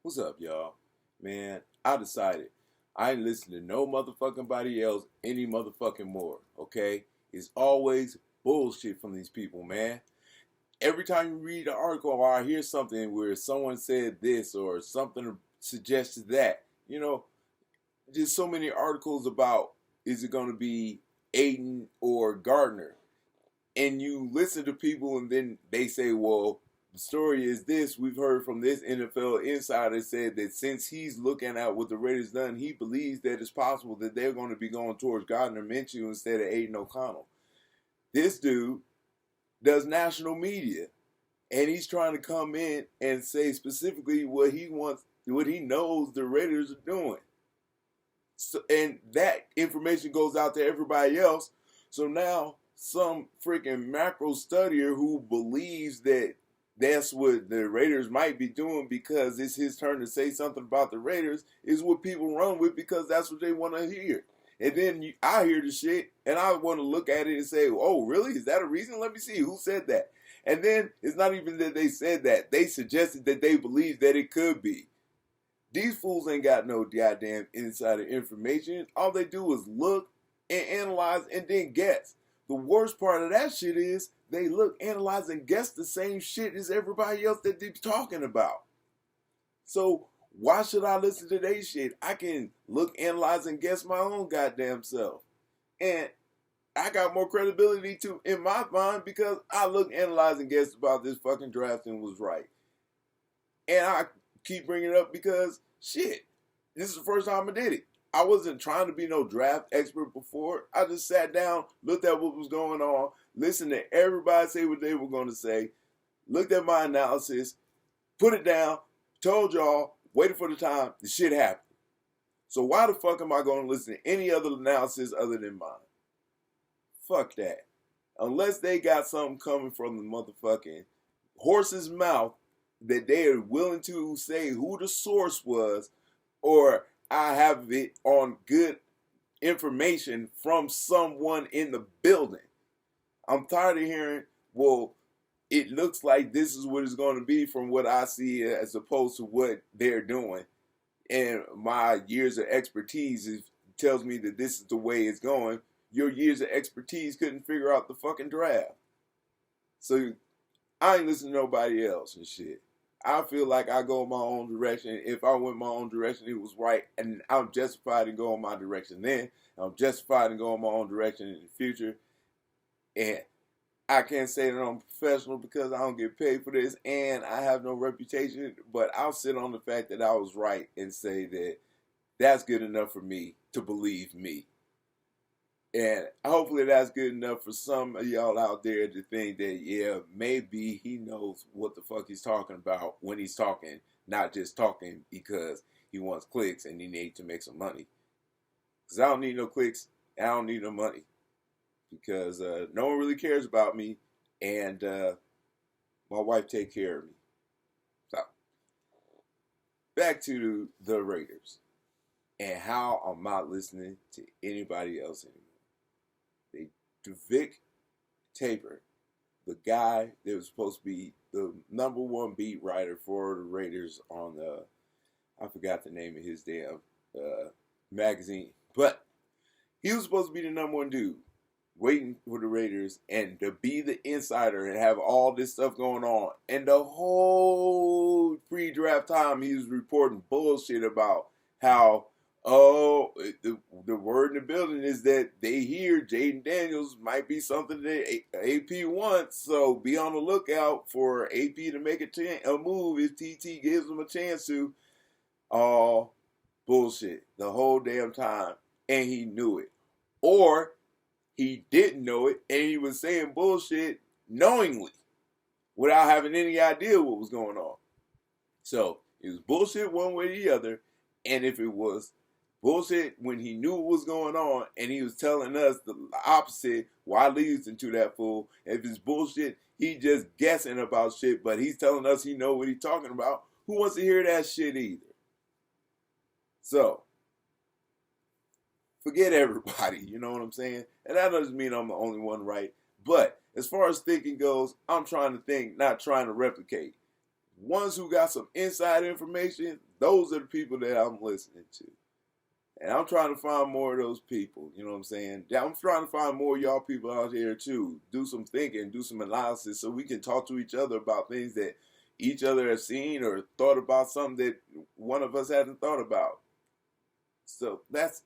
What's up, y'all? Man, I decided I ain't listening to no motherfucking body else any motherfucking more, okay? It's always bullshit from these people, man. Every time you read an article or I hear something where someone said this or something suggests that, just so many articles about is it going to be Aiden or Gardner? And you listen to people and then they say, well, the story is this. We've heard from this NFL insider said that since he's looking at what the Raiders done, he believes that it's possible that they're going to be going towards Gardner Minshew instead of Aiden O'Connell. This dude does national media, and he's trying to come in and say specifically what he wants, what he knows the Raiders are doing. So, and that information goes out to everybody else. So now some freaking macro studier who believes that that's what the Raiders might be doing because it's his turn to say something about the Raiders is what people run with because that's what they want to hear. And then I hear the shit and I want to look at it and say, oh, really? Is that a reason? Let me see. Who said that? And then it's not even that they said that. They suggested that they believe that it could be. These fools ain't got no goddamn insider information. All they do is look and analyze and then guess. The worst part of that shit is they look, analyze, and guess the same shit as everybody else that they're talking about. So why should I listen to their shit? I can look, analyze, and guess my own goddamn self. And I got more credibility to in my mind because I look, analyze, and guess about this fucking draft and was right. And I keep bringing it up because, shit, this is the first time I did it. I wasn't trying to be no draft expert before. I just sat down, looked at what was going on, listened to everybody say what they were going to say, looked at my analysis, put it down, told y'all, waited for the time, the shit happened. So why the fuck am I going to listen to any other analysis other than mine? Fuck that. Unless they got something coming from the motherfucking horse's mouth that they are willing to say who the source was, or I have it on good information from someone in the building. I'm tired of hearing, well, it looks like this is what it's going to be from what I see as opposed to what they're doing. And my years of expertise tells me that this is the way it's going. Your years of expertise couldn't figure out the fucking draft. So I ain't listening to nobody else and shit. I feel like I go my own direction. If I went my own direction, it was right. And I'm justified in going my direction then. I'm justified in going my own direction in the future. And I can't say that I'm professional because I don't get paid for this. And I have no reputation. But I'll sit on the fact that I was right and say that that's good enough for me to believe me. And hopefully that's good enough for some of y'all out there to think that, yeah, maybe he knows what the fuck he's talking about when he's talking, not just talking because he wants clicks and he needs to make some money. Because I don't need no clicks, I don't need no money. Because no one really cares about me, and my wife take care of me. So, back to the Raiders and how I'm not listening to anybody else anymore. Vic Tabor, the guy that was supposed to be the number one beat writer for the Raiders on I forgot the name of his damn magazine, but he was supposed to be the number one dude waiting for the Raiders and to be the insider and have all this stuff going on. And the whole pre-draft time he was reporting bullshit about how the word in the building is that they hear Jaden Daniels might be something that AP wants, so be on the lookout for AP to make a move if TT gives them a chance to. All bullshit the whole damn time, and he knew it. Or he didn't know it, and he was saying bullshit knowingly without having any idea what was going on. So it was bullshit one way or the other, and if it was bullshit when he knew what was going on and he was telling us the opposite, why leads into that fool? If it's bullshit, he just guessing about shit, but he's telling us he know what he's talking about. Who wants to hear that shit either? So, forget everybody, you know what I'm saying? And that doesn't mean I'm the only one right. But as far as thinking goes, I'm trying to think, not trying to replicate. ones who got some inside information, those are the people that I'm listening to. And I'm trying to find more of those people. You know what I'm saying? I'm trying to find more of y'all people out here too. Do some thinking, do some analysis so we can talk to each other about things that each other has seen or thought about, something that one of us hasn't thought about. So that's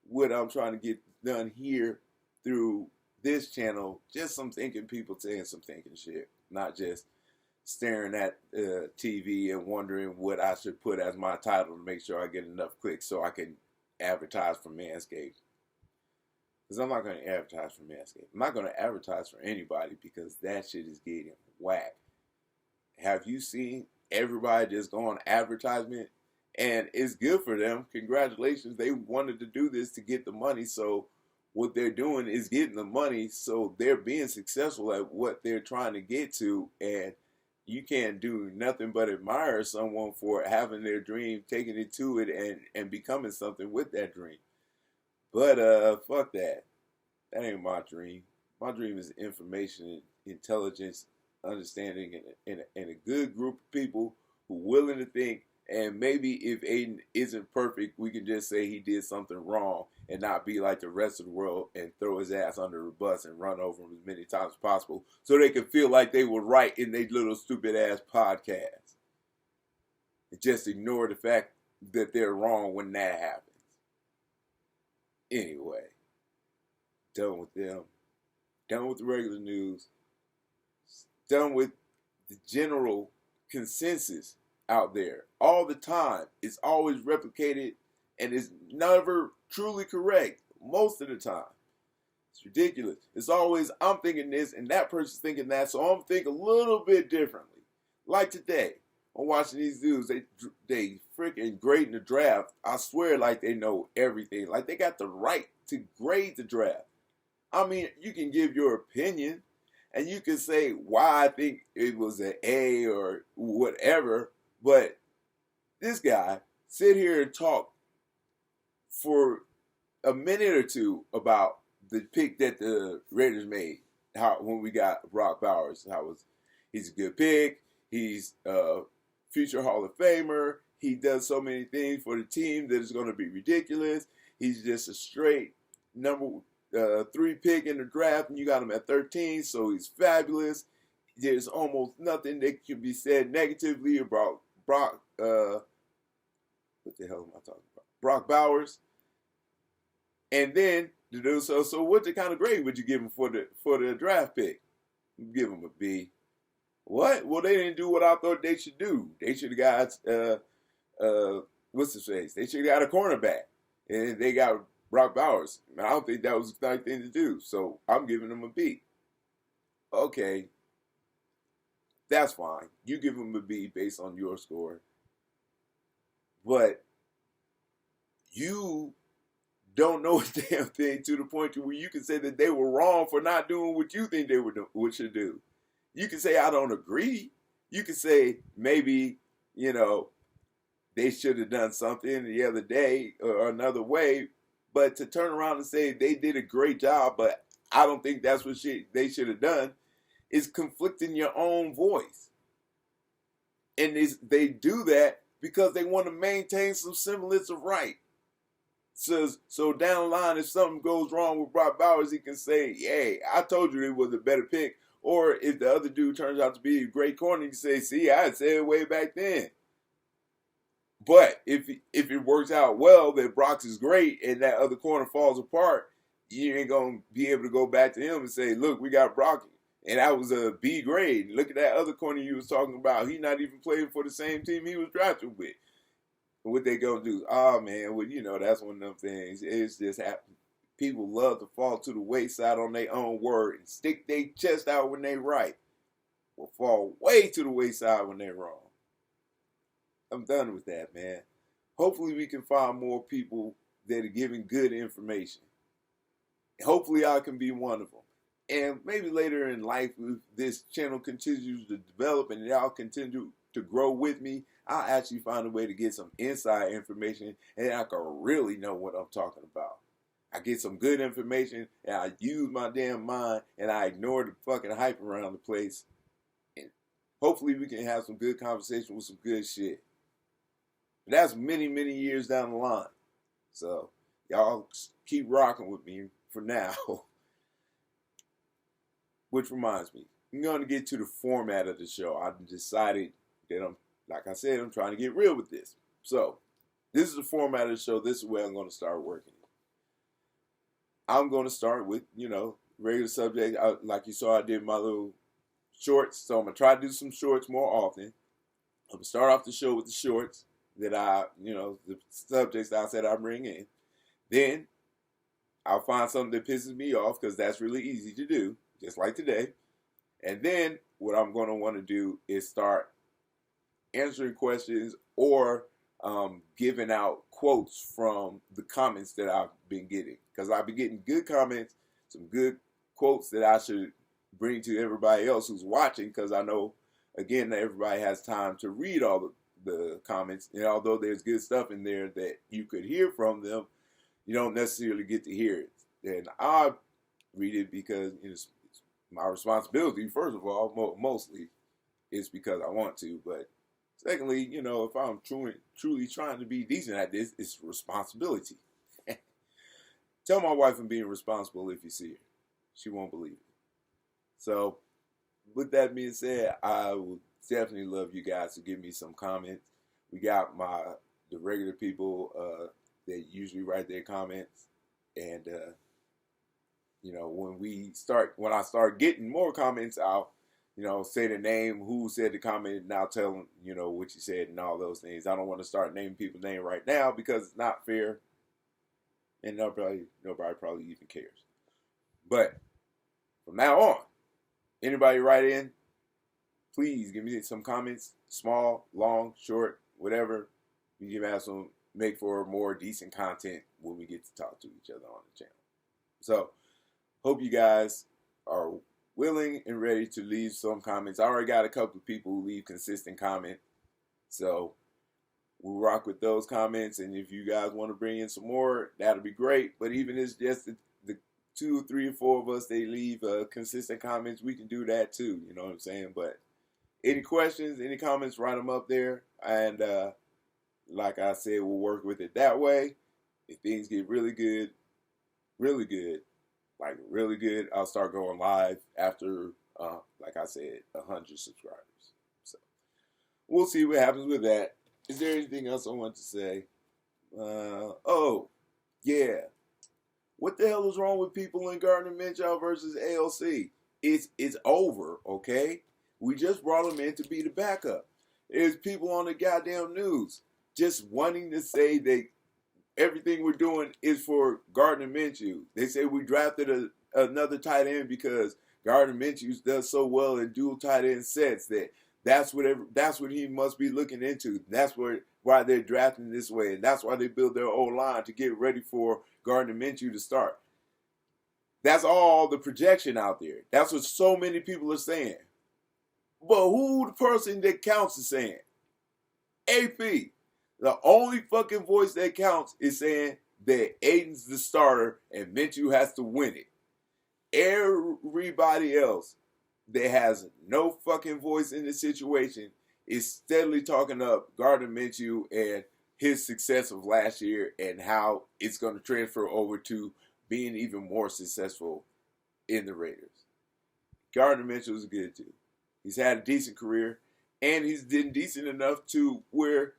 what I'm trying to get done here through this channel. Just some thinking people saying some thinking shit. Not just staring at TV and wondering what I should put as my title to make sure I get enough clicks so I can advertise for Manscaped. Because I'm not going to advertise for Manscaped. I'm not going to advertise for anybody because that shit is getting whack. Have you seen everybody just go on advertisement? And it's good for them. Congratulations. They wanted to do this to get the money. So what they're doing is getting the money. So they're being successful at what they're trying to get to. And you can't do nothing but admire someone for having their dream, taking it to it, and becoming something with that dream. But fuck that. That ain't my dream. My dream is information, intelligence, understanding, and a good group of people who are willing to think. And maybe if Aiden isn't perfect, we can just say he did something wrong and not be like the rest of the world and throw his ass under the bus and run over him as many times as possible so they can feel like they were right in their little stupid ass podcast. And just ignore the fact that they're wrong when that happens. Anyway, done with them. Done with the regular news. Done with the general consensus out there all the time. It's always replicated and it's never truly correct most of the time. It's ridiculous. It's always I'm thinking this and that person's thinking that, so I'm thinking a little bit differently. Like today, I'm watching these dudes. They freaking grading the draft. I swear, like they know everything. Like they got the right to grade the draft. I mean, you can give your opinion and you can say why I think it was an A or whatever. But this guy sit here and talk for a minute or two about the pick that the Raiders made. How when we got Brock Bowers, he's a good pick. He's a future Hall of Famer. He does so many things for the team that is going to be ridiculous. He's just a straight number 3 pick in the draft, and you got him at 13, so he's fabulous. There's almost nothing that can be said negatively about Brock, what the hell am I talking about? Brock Bowers. And then to do so what kind of grade would you give him for the draft pick? Give him a B. What? Well, they didn't do what I thought they should do. They should have got what's his face? They should have got a cornerback, and they got Brock Bowers. I don't think that was the right thing to do. So I'm giving them a B. Okay. That's fine. You give them a B based on your score. But you don't know a damn thing to the point to where you can say that they were wrong for not doing what you think they should do. You can say, I don't agree. You can say, maybe, they should have done something the other day or another way. But to turn around and say they did a great job, but I don't think that's what they should have done, is conflicting your own voice. And they do that because they want to maintain some semblance of right. So down the line, if something goes wrong with Brock Bowers, he can say, hey, I told you it was a better pick. Or if the other dude turns out to be a great corner, he can say, see, I said it way back then. But if it works out well that Brock is great and that other corner falls apart, you ain't going to be able to go back to him and say, look, we got Brock. And that was a B grade. Look at that other corner you was talking about. He not even playing for the same team he was drafted with. What they going to do? Oh, man, well, that's one of them things. It's just people love to fall to the wayside on their own word and stick their chest out when they right. Or fall way to the wayside when they're wrong. I'm done with that, man. Hopefully we can find more people that are giving good information. Hopefully I can be one of them. And maybe later in life, if this channel continues to develop and y'all continue to grow with me, I'll actually find a way to get some inside information and I can really know what I'm talking about. I get some good information and I use my damn mind and I ignore the fucking hype around the place. And hopefully we can have some good conversation with some good shit. But that's many, many years down the line. So y'all keep rocking with me for now. Which reminds me, I'm going to get to the format of the show. I've decided that like I said, I'm trying to get real with this. So this is the format of the show. This is where I'm going to start working. I'm going to start with, regular subject. Like you saw, I did my little shorts. So I'm going to try to do some shorts more often. I'm going to start off the show with the shorts that the subjects that I said I bring in. Then I'll find something that pisses me off because that's really easy to do, just like today. And then what I'm going to want to do is start answering questions or giving out quotes from the comments that I've been getting. Because I've been getting good comments, some good quotes that I should bring to everybody else who's watching, because I know, again, that everybody has time to read all the comments. And although there's good stuff in there that you could hear from them, you don't necessarily get to hear it. And I read it because it's my responsibility, first of all, mostly. It's because I want to. But secondly, if I'm truly trying to be decent at this, it's responsibility. Tell my wife I'm being responsible if you see her. She won't believe it. So, with that being said, I would definitely love you guys to give me some comments. We got the regular people that usually write their comments. And, when I start getting more comments, I'll say the name, who said the comment, and I'll tell them, what you said and all those things. I don't want to start naming people's name right now because it's not fair, and nobody probably even cares. But from now on, anybody write in, please give me some comments, small, long, short, whatever. We can have some, make for more decent content when we get to talk to each other on the channel. So, hope you guys are willing and ready to leave some comments. I already got a couple of people who leave consistent comment. So we'll rock with those comments. And if you guys want to bring in some more, that'll be great. But even if it's just the 2, 3, or 4 of us, they leave consistent comments, we can do that too. You know what I'm saying? But any questions, any comments, write them up there. And like I said, we'll work with it that way. If things get really good, I'll start going live after, like I said, 100 subscribers. So we'll see what happens with that. Is there anything else I want to say? Oh, yeah. What the hell is wrong with people in Gardner Minshew versus AOC? It's over, okay? We just brought him in to be the backup. There's people on the goddamn news just wanting to say that everything we're doing is for Gardner Minshew. They say we drafted another tight end because Gardner Minshew does so well in dual tight end sets that's what he must be looking into. That's why they're drafting this way, and that's why they build their old line to get ready for Gardner Minshew to start. That's all the projection out there. That's what so many people are saying. But who the person that counts is saying? AP. The only fucking voice that counts is saying that Aiden's the starter and Minshew has to win it. Everybody else that has no fucking voice in the situation is steadily talking up Gardner Minshew and his success of last year and how it's going to transfer over to being even more successful in the Raiders. Gardner Minshew is good too. He's had a decent career, and he's been decent enough to where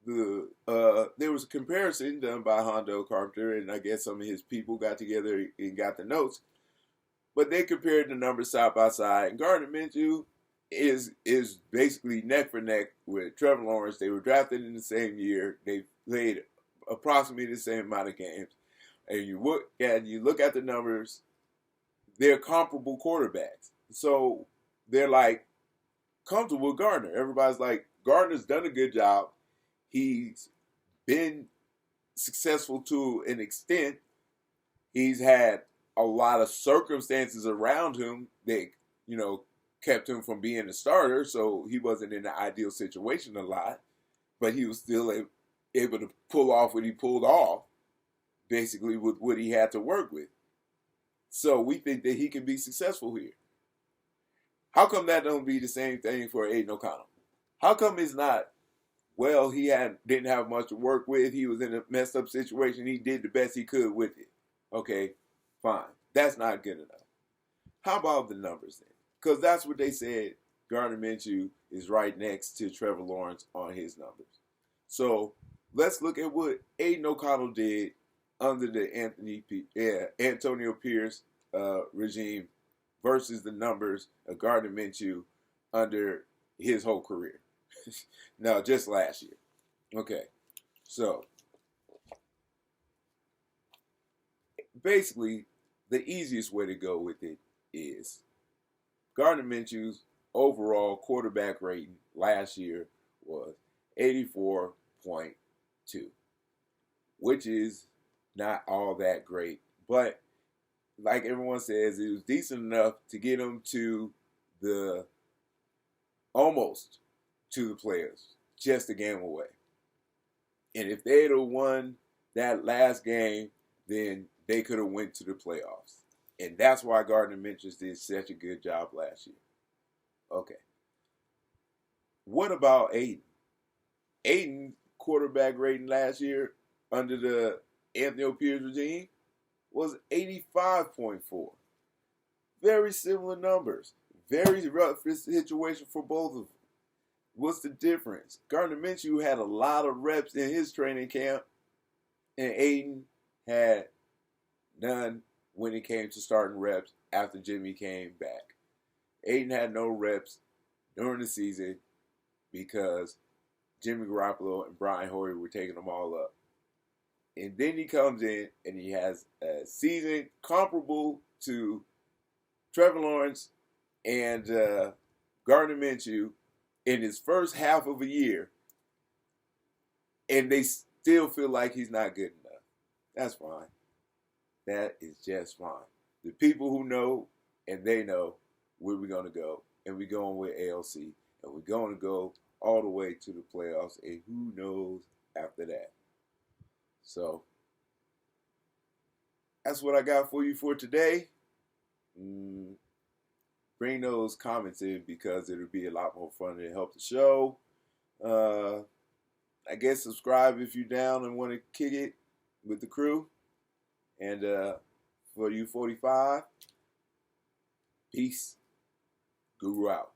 there was a comparison done by Hondo Carpenter, and I guess some of his people got together and got the notes. But they compared the numbers side by side, and Gardner Minshew is basically neck for neck with Trevor Lawrence. They were drafted in the same year. They played approximately the same amount of games. And you look at the numbers, they're comparable quarterbacks. So they're like comfortable with Gardner. Everybody's like, Gardner's done a good job. He's been successful to an extent. He's had a lot of circumstances around him that, kept him from being a starter. So he wasn't in the ideal situation a lot, but he was still able to pull off what he pulled off, basically with what he had to work with. So we think that he can be successful here. How come that don't be the same thing for Aiden O'Connell? How come it's not, well, didn't have much to work with. He was in a messed up situation. He did the best he could with it. Okay, fine. That's not good enough. How about the numbers then? Because that's what they said. Gardner Minshew is right next to Trevor Lawrence on his numbers. So let's look at what Aiden O'Connell did under the Antonio Pierce regime versus the numbers of Gardner Minshew under his whole career. No, just last year. Okay, so basically, the easiest way to go with it is Gardner Minshew's overall quarterback rating last year was 84.2, which is not all that great. But like everyone says, it was decent enough to get him to almost to the playoffs, just a game away. And if they'd have won that last game, then they could have went to the playoffs. And that's why Gardner Minshew did such a good job last year. Okay. What about Aiden? Aiden's quarterback rating last year under the Anthony Pierce regime was 85.4. Very similar numbers. Very rough situation for both of them. What's the difference? Gardner Minshew had a lot of reps in his training camp, and Aiden had none when it came to starting reps after Jimmy came back. Aiden had no reps during the season because Jimmy Garoppolo and Brian Hoyer were taking them all up. And then he comes in and he has a season comparable to Trevor Lawrence and Gardner Minshew in his first half of a year, and they still feel like he's not good enough. That's fine. That is just fine. The people who know, and they know where we're going to go, and we're going with ALC, and we're going to go all the way to the playoffs, and who knows after that. So, that's what I got for you for today. Bring those comments in because it'll be a lot more fun to help the show. I guess subscribe if you're down and want to kick it with the crew. And for you 45, peace. Guru out.